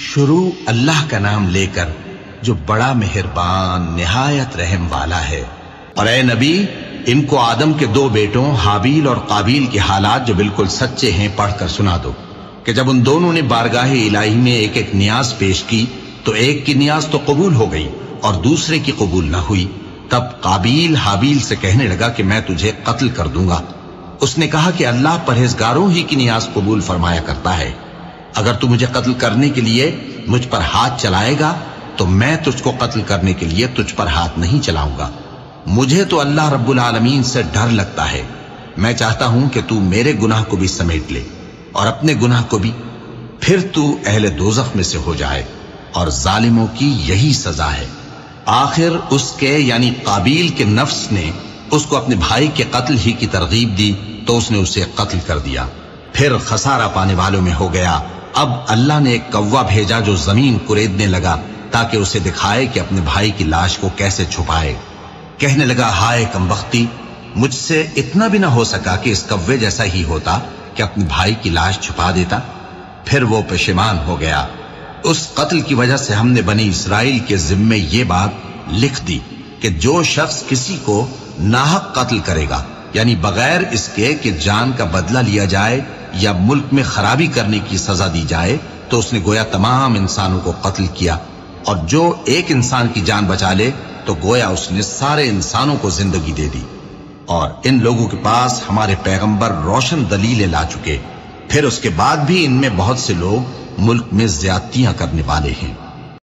شروع اللہ کا نام لے کر جو بڑا مہربان نہایت رحم والا ہے۔ اور اے نبی، ان کو آدم کے 2 بیٹوں حابیل اور قابیل کے حالات جو بالکل سچے ہیں پڑھ کر سنا دو کہ جب ان دونوں نے بارگاہ الہی میں ایک ایک نیاز پیش کی تو ایک کی نیاز تو قبول ہو گئی اور دوسرے کی قبول نہ ہوئی۔ تب قابیل حابیل سے کہنے لگا کہ میں تجھے قتل کر دوں گا۔ اس نے کہا کہ اللہ پرہیزگاروں ہی کی نیاز قبول فرمایا کرتا ہے، اگر تو مجھے قتل کرنے کے لیے مجھ پر ہاتھ چلائے گا تو میں تجھ کو قتل کرنے کے لیے تجھ پر ہاتھ نہیں چلاؤں گا۔ مجھے تو اللہ رب العالمین سے ڈر لگتا ہے، میں چاہتا ہوں کہ تو میرے گناہ کو بھی سمیٹ لے اور اپنے گناہ کو بھی، پھر تو اہل دوزخ میں سے ہو جائے، اور ظالموں کی یہی سزا ہے۔ آخر اس کے یعنی قابیل کے نفس نے اس کو اپنے بھائی کے قتل ہی کی ترغیب دی تو اس نے اسے قتل کر دیا، پھر خسارہ پانے والوں میں ہو گیا۔ اب اللہ نے ایک کوا بھیجا جو زمین کریدنے لگا تاکہ اسے دکھائے کہ اپنے بھائی کی لاش کو کیسے چھپائے۔ کہنے لگا، ہائے کمبختی، مجھ سے اتنا بھی نہ ہو سکا کہ اس کوے جیسا ہی ہوتا کہ اپنے بھائی کی لاش چھپا دیتا۔ پھر وہ پشیمان ہو گیا۔ اس قتل کی وجہ سے ہم نے بنی اسرائیل کے ذمے یہ بات لکھ دی کہ جو شخص کسی کو ناحق قتل کرے گا، یعنی بغیر اس کے کہ جان کا بدلہ لیا جائے یا ملک میں خرابی کرنے کی سزا دی جائے، تو اس نے گویا تمام انسانوں کو قتل کیا، اور جو ایک انسان کی جان بچا لے تو گویا اس نے سارے انسانوں کو زندگی دے دی۔ اور ان لوگوں کے پاس ہمارے پیغمبر روشن دلیلیں لا چکے، پھر اس کے بعد بھی ان میں بہت سے لوگ ملک میں زیادتیاں کرنے والے ہیں۔